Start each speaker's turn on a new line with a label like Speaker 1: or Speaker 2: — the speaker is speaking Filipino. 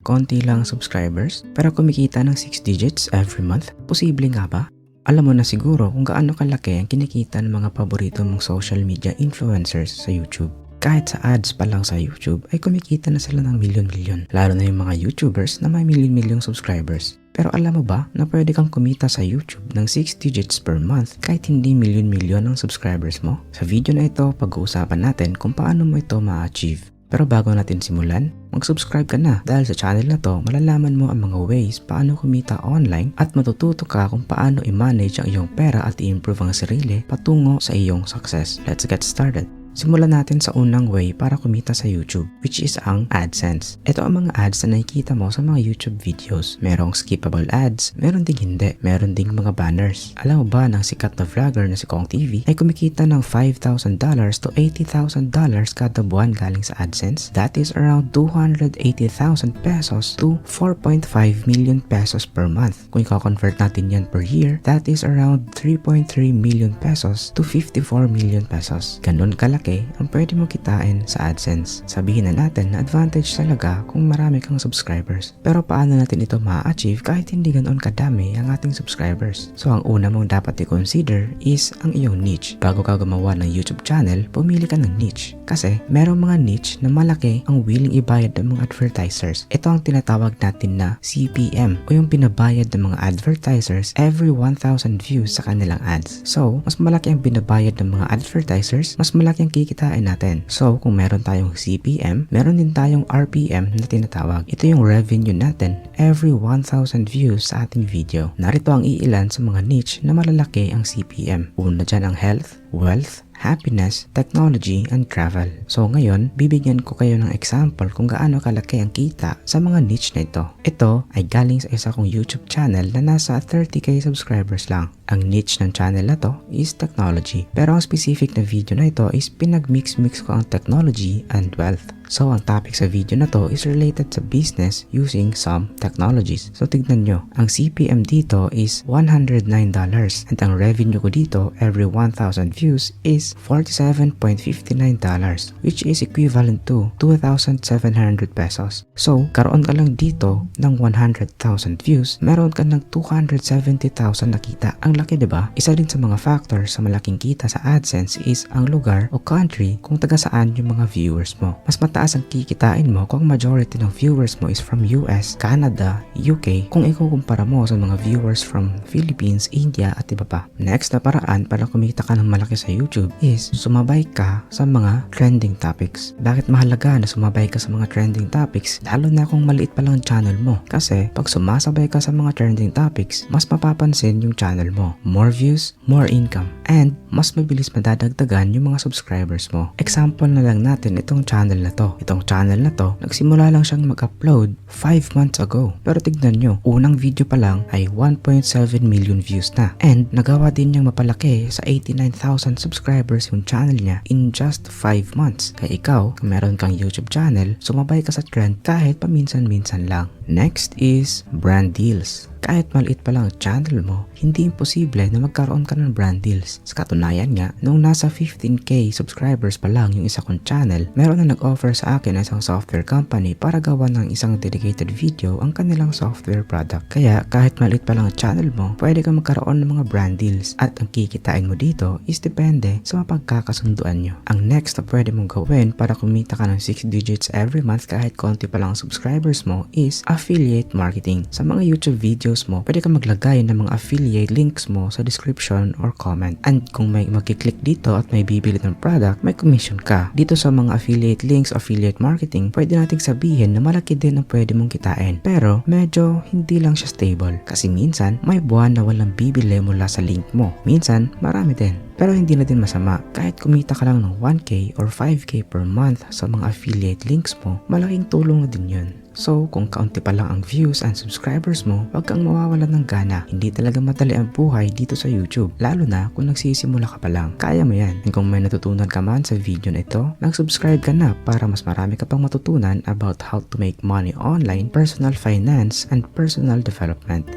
Speaker 1: konti lang subscribers pero kumikita ng 6 digits every month? Posible nga ba? Alam mo na siguro kung gaano kalaki ang kinikita ng mga paborito mong social media influencers sa YouTube. Kahit sa ads pa lang sa YouTube ay kumikita na sila ng milyon-milyon. Lalo na yung mga YouTubers na may milyon-milyong subscribers. Pero alam mo ba na pwede kang kumita sa YouTube ng 6 digits per month kahit hindi milyon-milyon ang subscribers mo? Sa video na ito, pag-uusapan natin kung paano mo ito ma-achieve. Pero bago natin simulan, mag-subscribe ka na dahil sa channel na to malalaman mo ang mga ways paano kumita online at matututo ka kung paano i-manage ang iyong pera at i-improve ang sarili patungo sa iyong success. Let's get started! Simulan natin sa unang way para kumita sa YouTube, which is ang AdSense. Ito ang mga ads na nakikita mo sa mga YouTube videos. Merong skippable ads, meron ding hindi, meron ding mga banners. Alam mo ba ng sikat na vlogger na si Kong TV ay kumikita ng $5,000 to $80,000 kada buwan galing sa AdSense? That is around 280,000 pesos to 4.5 million pesos per month. Kung i-convert natin yan per year, that is around 3.3 million pesos to 54 million pesos. Ganun kalaki ang pwede mo kitain sa AdSense. Sabihin na natin na advantage talaga kung marami kang subscribers. Pero paano natin ito ma-achieve kahit hindi ganoon kadami ang ating subscribers? So ang una mong dapat i-consider is ang iyong niche. Bago ka gumawa ng YouTube channel, pumili ka ng niche. Kasi merong mga niche na malaki ang willing ibayad ng mga advertisers. Ito ang tinatawag natin na CPM o yung pinabayad ng mga advertisers every 1,000 views sa kanilang ads. So mas malaki ang binabayad ng mga advertisers, mas malaki ang kikitain natin. So, kung meron tayong CPM, meron din tayong RPM na tinatawag. Ito yung revenue natin every 1,000 views sa ating video. Narito ang iilan sa mga niche na malalaki ang CPM. Una dyan ang health, wealth, happiness, technology, and travel. So ngayon, bibigyan ko kayo ng example kung gaano kalaki ang kita sa mga niche na ito. Ito ay galing sa isa kong YouTube channel na nasa 30k subscribers lang. Ang niche ng channel na to is technology. Pero ang specific na video na ito is pinag-mix ko ang technology and wealth. So ang topic sa video na to is related sa business using some technologies. So tignan nyo, ang CPM dito is $109 and ang revenue ko dito every 1,000 views is $47.59 which is equivalent to 2,700 pesos. So karoon ka lang dito ng 100,000 views, meron ka ng 270,000 na kita. Ang laki, diba? Isa din sa mga factors sa malaking kita sa AdSense is ang lugar o country kung taga saan yung mga viewers mo. Mas mataas ang kikitain mo kung majority ng viewers mo is from US, Canada, UK kung ikukumpara mo sa mga viewers from Philippines, India at iba pa. Next na paraan para kumita ka ng malaki sa YouTube is sumabay ka sa mga trending topics. Bakit mahalaga na sumabay ka sa mga trending topics lalo na kung maliit pa lang channel mo? Kasi pag sumasabay ka sa mga trending topics, mas mapapansin yung channel mo. More views, more income, and mas mabilis madadagdagan yung mga subscribers mo. Example na lang natin itong channel na to. Itong channel na to, nagsimula lang siyang mag-upload 5 months ago. Pero tignan nyo, unang video pa lang ay 1.7 million views na. And nagawa din niyang mapalaki sa 89,000 subscribers yung channel niya in just 5 months. Kaya ikaw, kung meron kang YouTube channel, sumabay ka sa trend kahit paminsan-minsan lang. Next is brand deals. Kahit maliit pa lang ang channel mo, hindi imposible na magkaroon ka ng brand deals. Sa katunayan nga, nung nasa 15k subscribers pa lang yung isa kong channel, meron na nag-offer sa akin ng isang software company para gawa ng isang dedicated video ang kanilang software product. Kaya kahit maliit pa lang ang channel mo, pwede ka magkaroon ng mga brand deals at ang kikitain mo dito is depende sa mapagkakasunduan nyo. Ang next na pwede mong gawin para kumita ka ng 6 digits every month kahit konti pa lang ang subscribers mo is affiliate marketing. Sa mga YouTube videos mo, pwede ka maglagay ng mga affiliate links mo sa description or comment. And kung may magkiklik dito at may bibili ng product, may commission ka. Dito sa mga affiliate links, affiliate marketing, pwede nating sabihin na malaki din ang pwede mong kitain. Pero medyo hindi lang siya stable. Kasi minsan, may buwan na walang bibili mula sa link mo. Minsan, marami din. Pero hindi na din masama. Kahit kumita ka lang ng 1k or 5k per month sa mga affiliate links mo, malaking tulong na din yun. So, kung kaunti pa lang ang views and subscribers mo, huwag kang mawawalan ng gana. Hindi talaga madali ang buhay dito sa YouTube, lalo na kung nagsisimula ka pa lang. Kaya mo yan. And kung may natutunan ka man sa video na ito, mag-subscribe ka na para mas marami ka pang matutunan about how to make money online, personal finance, and personal development.